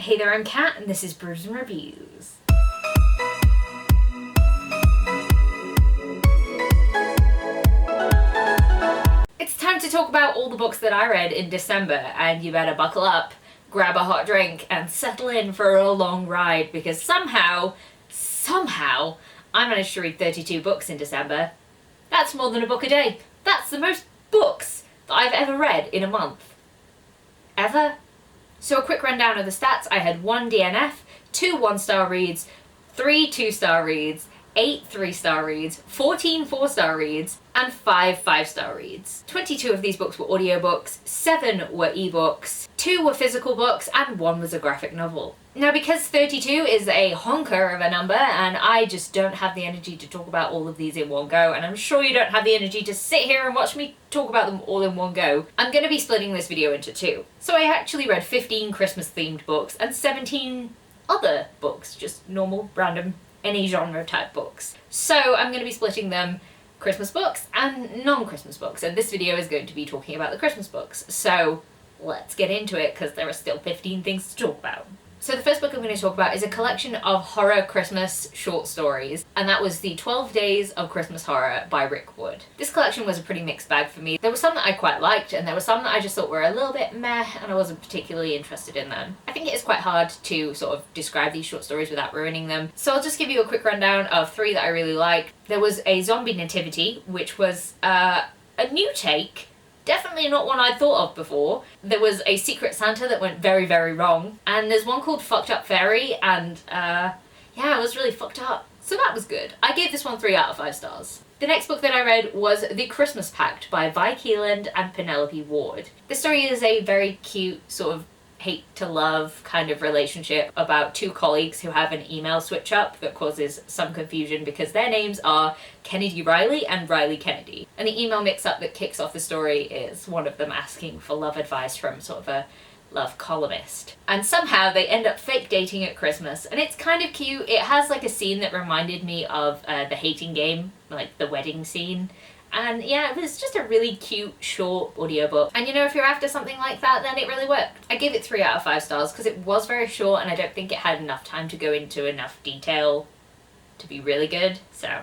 Hey there, I'm Kat, and this is Brews and Reviews. It's time to talk about all the books that I read in December, and you better buckle up, grab a hot drink, and settle in for a long ride, because somehow, I managed to read 32 books in December. That's more than a book a day. That's the most books that I've ever read in a month. Ever? So a quick rundown of the stats. I had 1 DNF, 2 1-star reads, 3 2-star reads, 8 3-star reads, 14 4-star reads, and 5 5-star reads. 22 of these books were audiobooks, 7 were ebooks, 2 were physical books, and 1 was a graphic novel. Now, because 32 is a honker of a number, and I just don't have the energy to talk about all of these in one go, and I'm sure you don't have the energy to sit here and watch me talk about them all in one go, I'm going to be splitting this video into 2. So I actually read 15 Christmas-themed books and 17 other books, just normal, random, any genre type books. So I'm going to be splitting them Christmas books and non-Christmas books, and this video is going to be talking about the Christmas books. So let's get into it, because there are still 15 things to talk about. So the first book I'm going to talk about is a collection of horror Christmas short stories, and that was the 12 Days of Christmas Horror by Rick Wood. This collection was a pretty mixed bag for me. There were some that I quite liked, and there were some that I just thought were a little bit meh, and I wasn't particularly interested in them. I think it is quite hard to sort of describe these short stories without ruining them, so I'll just give you a quick rundown of 3 that I really liked. There was A Zombie Nativity, which was a new take. Definitely not one I'd thought of before. There was a Secret Santa that went very, very wrong. And there's one called Fucked Up Fairy, and yeah, it was really fucked up. So that was good. I gave this one 3 out of 5 stars. The next book that I read was The Christmas Pact by Vi Keeland and Penelope Ward. This story is a very cute sort of hate to love kind of relationship about 2 colleagues who have an email switch up that causes some confusion because their names are Kennedy Riley and Riley Kennedy. And the email mix up that kicks off the story is one of them asking for love advice from sort of a love columnist. And somehow they end up fake dating at Christmas, and it's kind of cute. It has like a scene that reminded me of The Hating Game, like the wedding scene. And yeah, it was just a really cute, short audiobook. And you know, if you're after something like that, then it really worked. I gave it 3 out of 5 stars because it was very short and I don't think it had enough time to go into enough detail to be really good, so.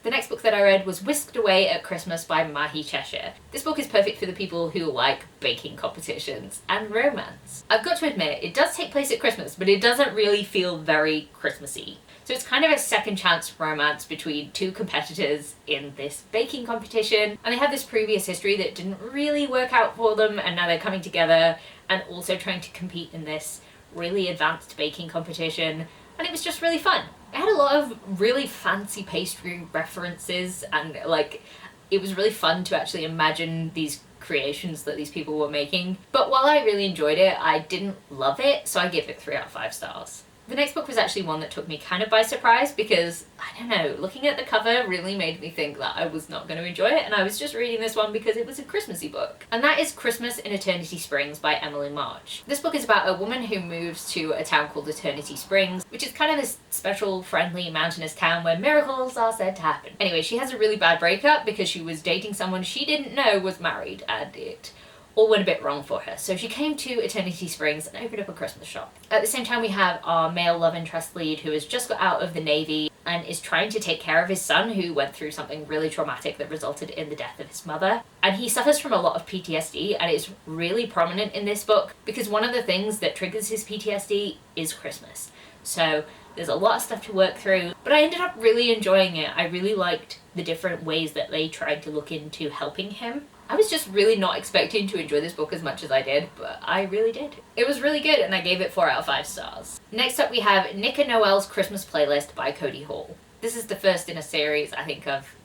The next book that I read was Whisked Away at Christmas by Mahi Cheshire. This book is perfect for the people who like baking competitions and romance. I've got to admit, it does take place at Christmas, but it doesn't really feel very Christmassy. So it's kind of a second chance romance between 2 competitors in this baking competition, and they have this previous history that didn't really work out for them, and now they're coming together and also trying to compete in this really advanced baking competition, and it was just really fun. It had a lot of really fancy pastry references, and like, it was really fun to actually imagine these creations that these people were making. But while I really enjoyed it, I didn't love it, so I gave it 3 out of 5 stars. The next book was actually one that took me kind of by surprise because, I don't know, looking at the cover really made me think that I was not going to enjoy it, and I was just reading this one because it was a Christmassy book. And that is Christmas in Eternity Springs by Emily March. This book is about a woman who moves to a town called Eternity Springs, which is kind of this special, friendly, mountainous town where miracles are said to happen. Anyway, she has a really bad breakup because she was dating someone she didn't know was married, and it all went a bit wrong for her. So she came to Eternity Springs and opened up a Christmas shop. At the same time, we have our male love interest lead who has just got out of the Navy and is trying to take care of his son who went through something really traumatic that resulted in the death of his mother. And he suffers from a lot of PTSD, and it's really prominent in this book because one of the things that triggers his PTSD is Christmas. So there's a lot of stuff to work through, but I ended up really enjoying it. I really liked the different ways that they tried to look into helping him. I was just really not expecting to enjoy this book as much as I did, but I really did. It was really good, and I gave it 4 out of 5 stars. Next up we have Nick and Noel's Christmas Playlist by Cody Hall. This is the first in a series, I think, of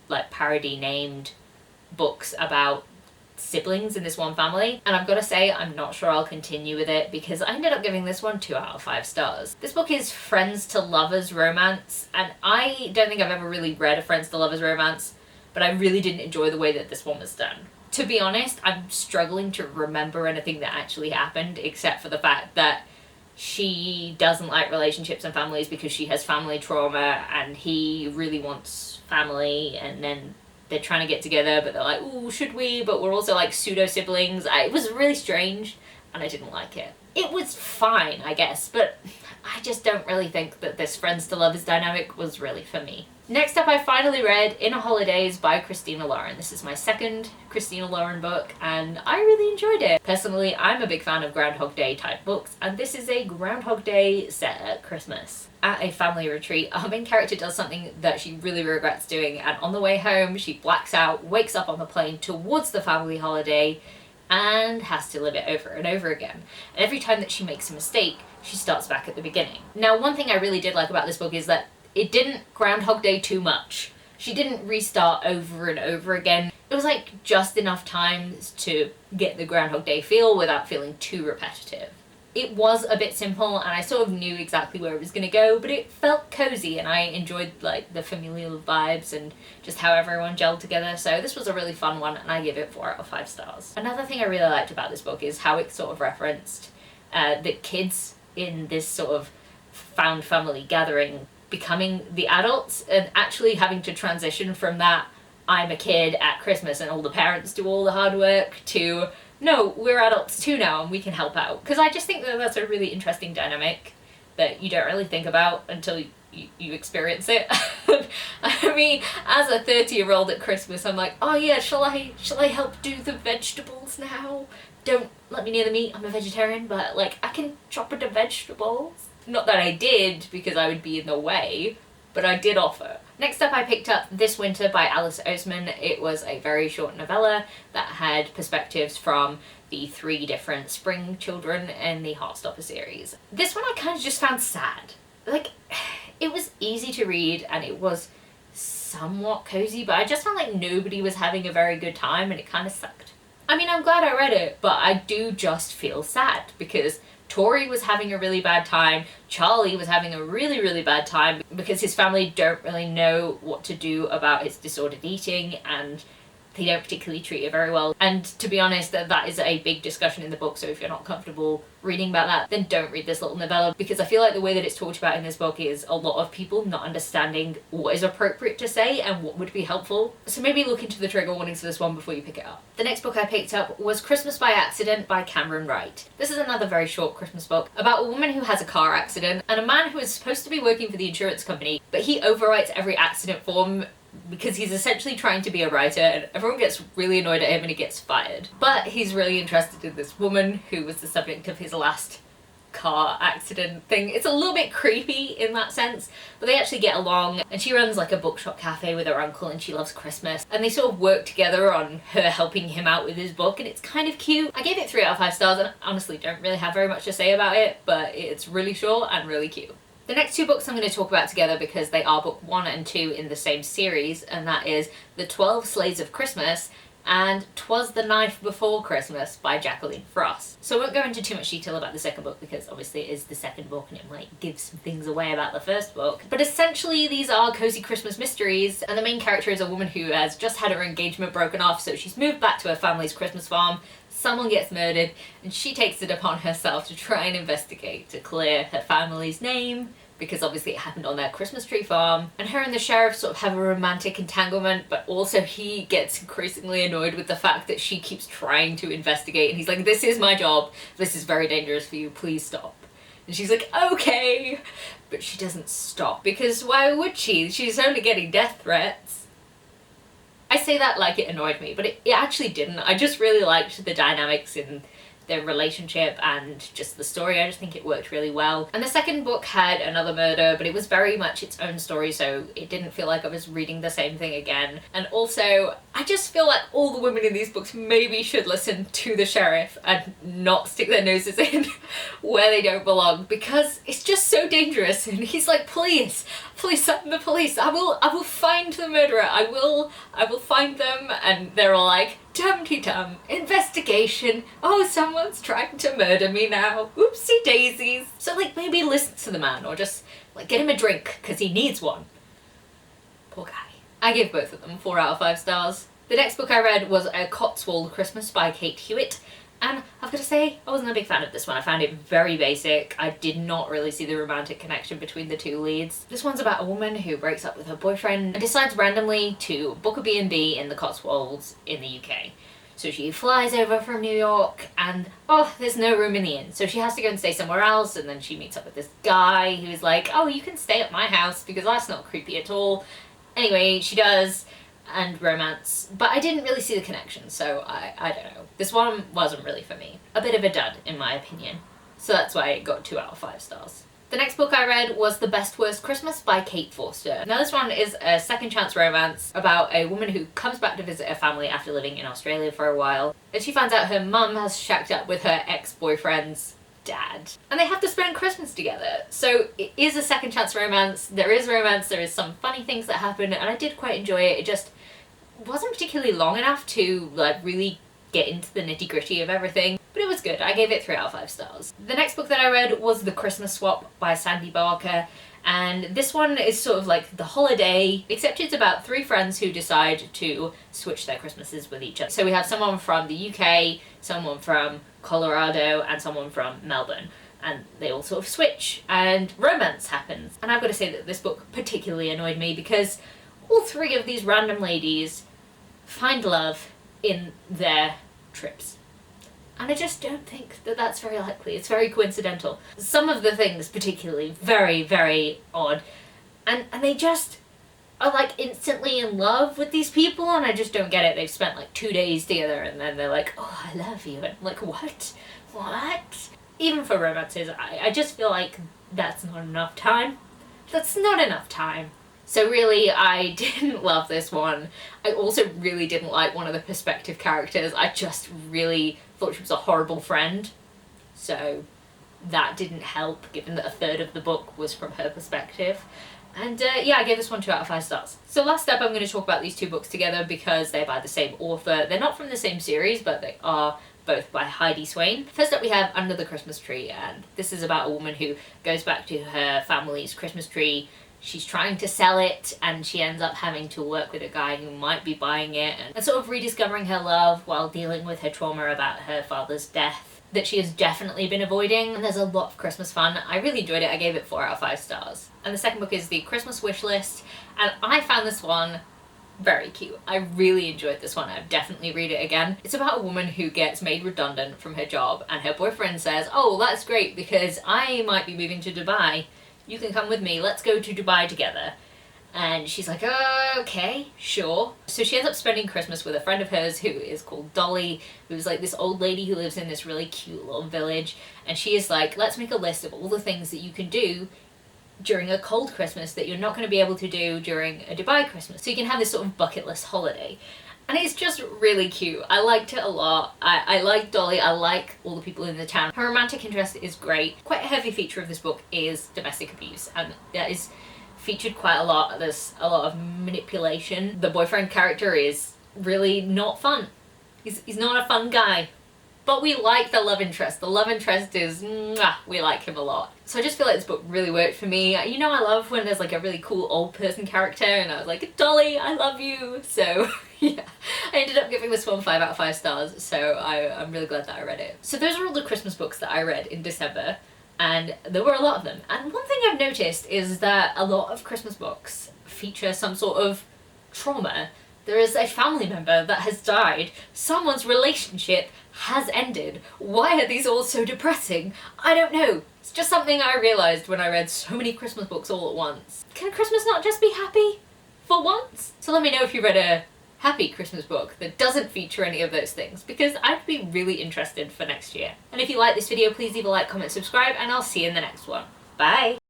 like parody named books about siblings in this one family, and I've got to say I'm not sure I'll continue with it because I ended up giving this one 2 out of 5 stars. This book is friends to lovers romance, and I don't think I've ever really read a friends to lovers romance, but I really didn't enjoy the way that this one was done. To be honest, I'm struggling to remember anything that actually happened except for the fact that she doesn't like relationships and families because she has family trauma, and he really wants family, and then they're trying to get together but they're like, ooh, should we? But we're also like pseudo siblings. It was really strange and I didn't like it. It was fine, I guess, but I just don't really think that this friends to lovers dynamic was really for me. Next up, I finally read Inner Holidays by Christina Lauren. This is my second Christina Lauren book, and I really enjoyed it. Personally, I'm a big fan of Groundhog Day type books, and this is a Groundhog Day set at Christmas. At a family retreat, our main character does something that she really regrets doing, and on the way home, she blacks out, wakes up on the plane towards the family holiday, and has to live it over and over again. And every time that she makes a mistake, she starts back at the beginning. Now, one thing I really did like about this book is that it didn't Groundhog Day too much. She didn't restart over and over again. It was like just enough times to get the Groundhog Day feel without feeling too repetitive. It was a bit simple and I sort of knew exactly where it was gonna go, but it felt cozy and I enjoyed like the familial vibes and just how everyone gelled together. So this was a really fun one and I give it 4 out of 5 stars. Another thing I really liked about this book is how it sort of referenced the kids in this sort of found family gathering becoming the adults and actually having to transition from that I'm a kid at Christmas and all the parents do all the hard work to no, we're adults too now and we can help out. Because I just think that that's a really interesting dynamic that you don't really think about until you experience it. I mean, as a 30-year-old at Christmas, I'm like, oh yeah, shall I help do the vegetables now? Don't let me near the meat, I'm a vegetarian, but like I can chop into vegetables. Not that I did, because I would be in the way, but I did offer. Next up, I picked up This Winter by Alice Oseman. It was a very short novella that had perspectives from the 3 different spring children in the Heartstopper series. This one I kind of just found sad. Like, it was easy to read and it was somewhat cozy, but I just felt like nobody was having a very good time and it kind of sucked. I mean, I'm glad I read it, but I do just feel sad because Tori was having a really bad time, Charlie was having a really, really bad time because his family don't really know what to do about his disordered eating and they don't particularly treat it very well. And to be honest, that is a big discussion in the book, so if you're not comfortable reading about that, then don't read this little novella, because I feel like the way that it's talked about in this book is a lot of people not understanding what is appropriate to say and what would be helpful. So maybe look into the trigger warnings for this one before you pick it up. The next book I picked up was Christmas by Accident by Cameron Wright. This is another very short Christmas book about a woman who has a car accident and a man who is supposed to be working for the insurance company, but he overwrites every accident form because he's essentially trying to be a writer and everyone gets really annoyed at him and he gets fired. But he's really interested in this woman who was the subject of his last car accident thing. It's a little bit creepy in that sense, but they actually get along, and she runs like a bookshop cafe with her uncle and she loves Christmas, and they sort of work together on her helping him out with his book, and it's kind of cute. I gave it 3 out of 5 stars and honestly don't really have very much to say about it, but it's really short and really cute. The next 2 books I'm going to talk about together because they are book 1 and 2 in the same series, and that is The 12 Sleighs of Christmas and 'Twas the Night Before Christmas by Jacqueline Frost. So I won't go into too much detail about the second book because obviously it is the second book and it might give some things away about the first book. But essentially these are cozy Christmas mysteries, and the main character is a woman who has just had her engagement broken off, so she's moved back to her family's Christmas farm. Someone gets murdered and she takes it upon herself to try and investigate to clear her family's name, because obviously it happened on their Christmas tree farm. And her and the sheriff sort of have a romantic entanglement, but also he gets increasingly annoyed with the fact that she keeps trying to investigate, and he's like, this is my job, this is very dangerous for you, please stop. And she's like, okay, but she doesn't stop, because why would she? She's only getting death threats. I say that like it annoyed me, but it actually didn't. I just really liked the dynamics in their relationship and just the story. I just think it worked really well. And the second book had another murder, but it was very much its own story, so it didn't feel like I was reading the same thing again. And also, I just feel like all the women in these books maybe should listen to the sheriff and not stick their noses in where they don't belong, because it's just so dangerous. And he's like, please send the police. I will find the murderer. I will find them. And they're all like, tum-ti-tum, investigation. Oh, someone's trying to murder me now. Oopsie daisies. So like maybe listen to the man or just like get him a drink because he needs one. Poor guy. I give both of them 4 out of 5 stars. The next book I read was A Cotswold Christmas by Kate Hewitt. And I've got to say, I wasn't a big fan of this one. I found it very basic. I did not really see the romantic connection between the 2 leads. This one's about a woman who breaks up with her boyfriend and decides randomly to book a B&B in the Cotswolds in the UK. So she flies over from New York and, oh, there's no room in the inn. So she has to go and stay somewhere else, and then she meets up with this guy who's like, oh, you can stay at my house because that's not creepy at all. Anyway, she does, and romance. But I didn't really see the connection, so I don't know. This one wasn't really for me. A bit of a dud, in my opinion. So that's why it got 2 out of 5 stars. The next book I read was The Best Worst Christmas by Kate Forster. Now this one is a second chance romance about a woman who comes back to visit her family after living in Australia for a while, and she finds out her mum has shacked up with her ex-boyfriend's dad. And they have to spend Christmas together. So it is a second chance romance, there is some funny things that happen, and I did quite enjoy it. It just wasn't particularly long enough to like really get into the nitty-gritty of everything, but it was good. I gave it 3 out of 5 stars. The next book that I read was The Christmas Swap by Sandy Barker, and this one is sort of like the holiday, except it's about 3 friends who decide to switch their Christmases with each other. So we have someone from the UK, someone from Colorado, and someone from Melbourne, and they all sort of switch, and romance happens. And I've got to say that this book particularly annoyed me because all 3 of these random ladies find love in their trips. And I just don't think that that's very likely. It's very coincidental. Some of the things particularly very, very odd. And they just are like instantly in love with these people, and I just don't get it. They've spent like 2 days together and then they're like, oh, I love you. And I'm like, what? What? Even for romances, I just feel like that's not enough time. That's not enough time. So really, I didn't love this one. I also really didn't like one of the perspective characters. I just really thought she was a horrible friend. So that didn't help, given that a third of the book was from her perspective. And yeah, I gave this one 2 out of 5 stars. So last up, I'm going to talk about these 2 books together because they're by the same author. They're not from the same series, but they are both by Heidi Swain. First up we have Under the Christmas Tree, and this is about a woman who goes back to her family's Christmas tree. She's trying to sell it, and she ends up having to work with a guy who might be buying it, and sort of rediscovering her love while dealing with her trauma about her father's death that she has definitely been avoiding. And there's a lot of Christmas fun. I really enjoyed it. I gave it 4 out of 5 stars. And the second book is The Christmas Wish List, and I found this one very cute. I really enjoyed this one. I'd definitely read it again. It's about a woman who gets made redundant from her job, and her boyfriend says, oh, that's great because I might be moving to Dubai. You can come with me, let's go to Dubai together. And she's like, oh, okay, sure. So she ends up spending Christmas with a friend of hers who is called Dolly, who's like this old lady who lives in this really cute little village. And she is like, let's make a list of all the things that you can do during a cold Christmas that you're not going to be able to do during a Dubai Christmas. So you can have this sort of bucket list holiday. And it's just really cute. I liked it a lot. I like Dolly. I like all the people in the town. Her romantic interest is great. Quite a heavy feature of this book is domestic abuse, and that is featured quite a lot. There's a lot of manipulation. The boyfriend character is really not fun. He's not a fun guy. But we like the love interest. The love interest is, mwah, we like him a lot. So I just feel like this book really worked for me. You know, I love when there's like a really cool old person character, and I was like, Dolly, I love you. So yeah, I ended up giving this one 5 out of 5 stars. So I'm really glad that I read it. So those are all the Christmas books that I read in December, and there were a lot of them. And one thing I've noticed is that a lot of Christmas books feature some sort of trauma. There is a family member that has died. Someone's relationship has ended. Why are these all so depressing? I don't know. It's just something I realised when I read so many Christmas books all at once. Can Christmas not just be happy? For once? So let me know if you read a happy Christmas book that doesn't feature any of those things, because I'd be really interested for next year. And if you like this video, please leave a like, comment, subscribe, and I'll see you in the next one. Bye!